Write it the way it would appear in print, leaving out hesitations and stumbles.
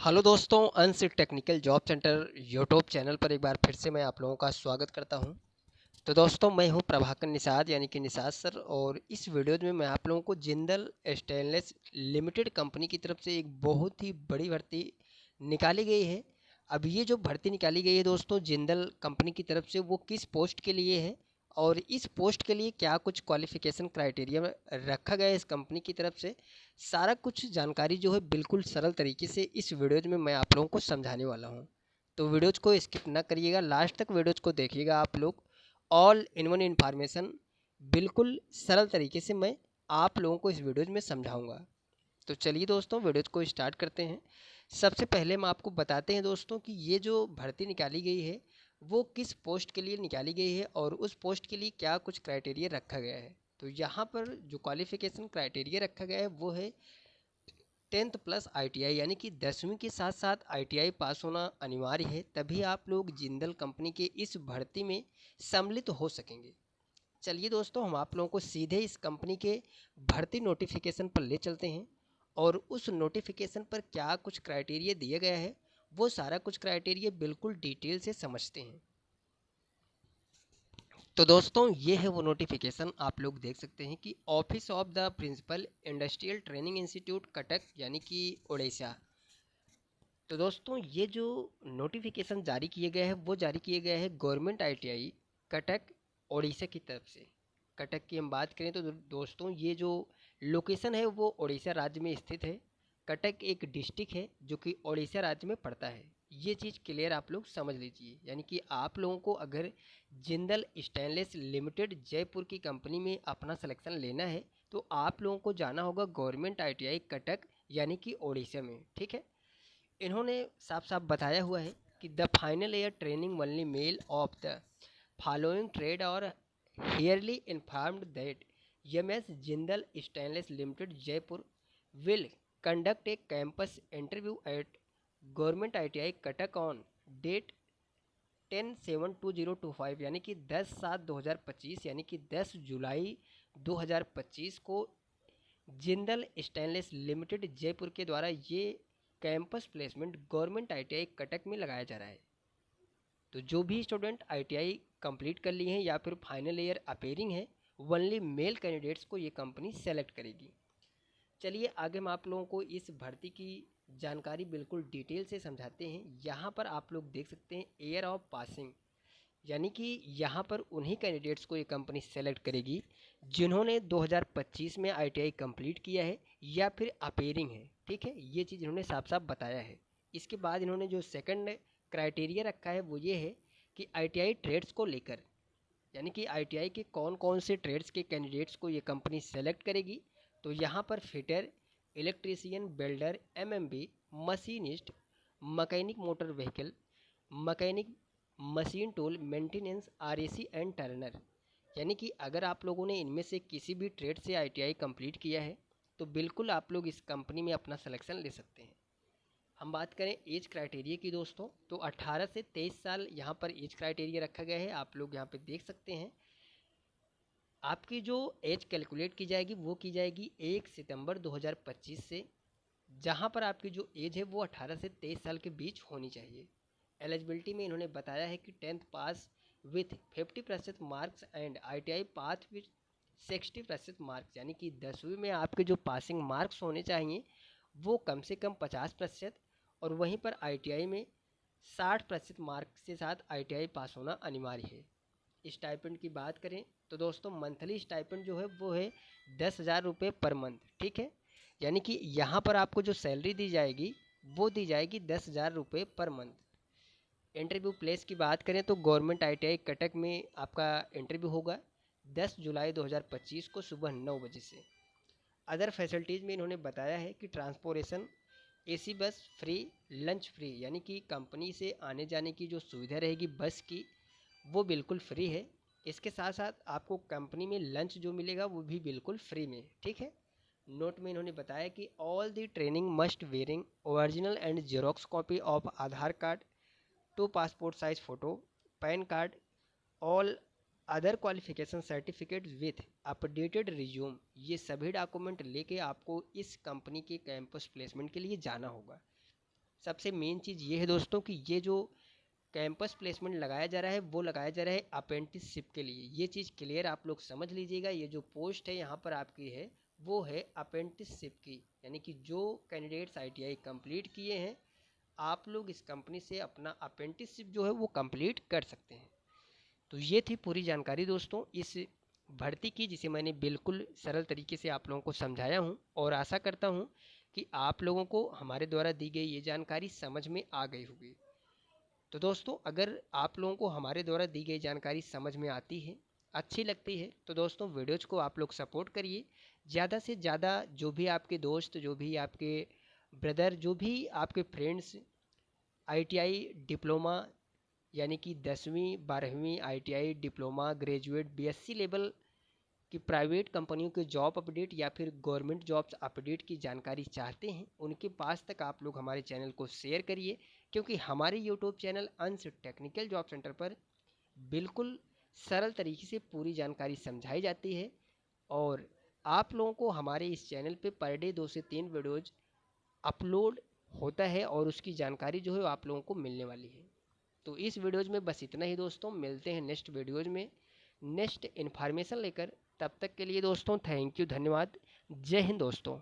Hello दोस्तों, अनसिट technical job center YouTube channel पर एक बार फिर से मैं आप लोगों का स्वागत करता हूं। तो दोस्तों, मैं हूं प्रभाकर निषाद यानी कि निषाद सर, और इस वीडियो में मैं आप लोगों को जिंदल स्टेनलेस लिमिटेड कंपनी की तरफ से एक बहुत ही बड़ी भर्ती निकाली गई है। अब ये जो भर्ती निकाली गई है दोस्तों जिंदल कंपनी की तरफ से, वो किस पोस्ट के लिए है और इस पोस्ट के लिए क्या कुछ क्वालिफिकेशन क्राइटेरिया रखा गया है इस कंपनी की तरफ से, सारा कुछ जानकारी जो है बिल्कुल सरल तरीके से इस वीडियोज में मैं आप लोगों को समझाने वाला हूँ। तो वीडियोज को स्किप ना करिएगा, लास्ट तक वीडियोज को देखिएगा आप लोग। ऑल इन वन इन्फॉर्मेशन बिल्कुल सरल तरीके से मैं आप लोगों को इस वीडियोज में समझाऊंगा। तो चलिए दोस्तों, वीडियोज को स्टार्ट करते हैं। सबसे पहले हम आपको बताते हैं दोस्तों कि ये जो भर्ती निकाली गई है वो किस पोस्ट के लिए निकाली गई है और उस पोस्ट के लिए क्या कुछ क्राइटेरिया रखा गया है। तो यहाँ पर जो क्वालिफिकेशन क्राइटेरिया रखा गया है वो है 10th प्लस आईटीआई, यानी कि 10वीं के साथ साथ आईटीआई पास होना अनिवार्य है, तभी आप लोग जिंदल कंपनी के इस भर्ती में सम्मिलित हो सकेंगे। चलिए दोस्तों, हम आप लोगों को सीधे इस कंपनी के भर्ती नोटिफिकेशन पर ले चलते हैं और उस नोटिफिकेशन पर क्या कुछ क्राइटेरिया दिया गया है वो सारा कुछ क्राइटेरिया बिल्कुल डिटेल से समझते हैं। तो दोस्तों, ये है वो नोटिफिकेशन, आप लोग देख सकते हैं कि office of the principal industrial training institute Cuttack यानी कि उड़ीसा। तो दोस्तों, ये जो नोटिफिकेशन जारी किए गए हैं वो जारी किए गए हैं गवर्नमेंट आईटीआई कटक उड़ीसा की तरफ से। कटक की हम बात करें तो दोस्तों, ये जो लोकेशन है वो उड़ीसा राज्य में स्थित है। कटक एक डिस्ट्रिक्ट है जो कि उड़ीसा राज्य में पड़ता है। ये चीज़ क्लियर आप लोग समझ लीजिए, यानी कि आप लोगों को अगर जिंदल स्टेनलेस लिमिटेड जयपुर की कंपनी में अपना सिलेक्शन लेना है तो आप लोगों को जाना होगा गवर्नमेंट आईटीआई कटक यानी कि उड़ीसा में। ठीक है, इन्होंने साफ साफ बताया हुआ है कि the final year training only male of the following trade और hereby informed that MS Jindal stainless limited Jaipur will conduct a campus interview at government ITI Cuttack on date 10/7/2025, यानी कि 10/7/2025, यानी कि 10 जुलाई 2025 को जिंदल स्टेनलेस लिमिटेड जयपुर के द्वारा ये campus placement government ITI Cuttack में लगाया जा रहा है। तो जो भी स्टूडेंट आईटीआई कंप्लीट कर लिए हैं या फिर फाइनल ईयर अपेयरिंग है, ओनली मेल कैंडिडेट्स को ये कंपनी सेलेक्ट करेगी। चलिए आगे हम आप लोगों को इस भर्ती की जानकारी बिल्कुल डिटेल से समझाते हैं। यहाँ पर आप लोग देख सकते हैं ईयर ऑफ पासिंग, यानी कि यहाँ पर उन्हीं कैंडिडेट्स को ये कंपनी सेलेक्ट करेगी जिन्होंने 2025 में आईटीआई कंप्लीट किया है या फिर अपेयरिंग है। ठीक है, ये चीज़ इन्होंने साफ साफ बताया है। इसके बाद इन्होंने जो सेकंड क्राइटेरिया रखा है वो ये है कि आईटीआई ट्रेड्स को लेकर, यानी कि आईटीआई के कौन कौन से ट्रेड्स के कैंडिडेट्स को ये कंपनी सेलेक्ट करेगी। तो यहाँ पर fitter, electrician, builder, MMB, machinist, mechanic motor vehicle, mechanic machine tool maintenance, RAC and Turner, यानी कि अगर आप लोगों ने इनमें से किसी भी ट्रेड से आईटीआई कंप्लीट किया है तो बिल्कुल आप लोग इस कंपनी में अपना सिलेक्शन ले सकते हैं। हम बात करें एज क्राइटेरिया की दोस्तों, तो 18 से 23 साल यहाँ पर एज क्राइटेरिया रखा गया है। आप लोग यहाँ पे देख सकते हैं। आपकी जो एज कैलकुलेट की जाएगी वो की जाएगी 1 सितंबर 2025 से, जहाँ पर आपकी जो एज है वो 18 से 23 साल के बीच होनी चाहिए। एलिजिबिलिटी में इन्होंने बताया है कि 10th pass with 50% marks and ITI pass with 60% marks, यानी कि 10वीं में आपके जो पासिंग मार्क्स होने चाहिए वो कम से कम 50%, और वहीं पर आईटीआई में 60% मार्क्स के साथ आईटीआई पास होना अनिवार्य है। स्टाइपेंड की बात करें तो दोस्तों, मंथली स्टाइपेंड जो है वो है 10,000 रुपये पर मंथ। ठीक है, यानी कि यहाँ पर आपको जो सैलरी दी जाएगी वो दी जाएगी 10,000 रुपये पर मंथ। इंटरव्यू प्लेस की बात करें तो गवर्नमेंट आईटीआई कटक में आपका इंटरव्यू होगा 10 जुलाई 2025 को सुबह 9 बजे से। अदर फैसिलिटीज़ में इन्होंने बताया है कि transportation, AC bus free, lunch free, यानी कि कंपनी से आने जाने की जो सुविधा रहेगी बस की वो बिल्कुल फ्री है। इसके साथ साथ आपको कंपनी में लंच जो मिलेगा वो भी बिल्कुल फ्री में। ठीक है, नोट में इन्होंने बताया कि all the training must wearing original and xerox copy of Aadhaar card, 2 passport size photo, pan card, all other qualification certificate with updated resume, ये सभी डॉक्यूमेंट लेके आपको इस कंपनी के कैंपस प्लेसमेंट के लिए जाना होगा। सबसे मेन चीज़ ये है दोस्तों कि ये जो कैंपस प्लेसमेंट लगाया जा रहा है वो लगाया जा रहा है अप्रेंटिसशिप के लिए। ये चीज़ क्लियर आप लोग समझ लीजिएगा। ये जो पोस्ट है यहाँ पर आपकी है वो है अप्रेंटिसशिप की, यानी कि जो कैंडिडेट्स ITI कंप्लीट किए हैं आप लोग इस कंपनी से अपना अप्रेंटिसशिप जो है वो कंप्लीट कर सकते हैं। तो ये थी पूरी जानकारी दोस्तों इस भर्ती की, जिसे मैंने बिल्कुल सरल तरीके से आप लोगों को समझाया हूँ, और आशा करता हूँ कि आप लोगों को हमारे द्वारा दी गई ये जानकारी समझ में आ गई होगी। तो दोस्तों अगर आप लोगों को हमारे द्वारा दी गई जानकारी समझ में आती है, अच्छी लगती है, तो दोस्तों वीडियोज़ को आप लोग सपोर्ट करिए। ज़्यादा से ज़्यादा जो भी आपके दोस्त, जो भी आपके ब्रदर, जो भी आपके फ्रेंड्स ITI डिप्लोमा यानी कि 10वीं 12वीं ITI diploma graduate BSc level की प्राइवेट कंपनियों के जॉब अपडेट या फिर गवर्नमेंट जॉब्स अपडेट की जानकारी चाहते हैं, उनके पास तक आप लोग हमारे चैनल को शेयर करिए, क्योंकि हमारे यूट्यूब चैनल अंश टेक्निकल जॉब सेंटर पर बिल्कुल सरल तरीके से पूरी जानकारी समझाई जाती है, और आप लोगों को हमारे इस चैनल पे पर डे 2 से 3 वीडियोज अपलोड होता है, और उसकी जानकारी जो है आप लोगों को मिलने वाली है। तो इस वीडियोज में बस इतना ही दोस्तों, मिलते हैं नेक्स्ट वीडियोज में नेक्स्ट इन्फॉर्मेशन लेकर। तब तक के लिए दोस्तों थैंक यू, धन्यवाद, जय हिंद दोस्तों।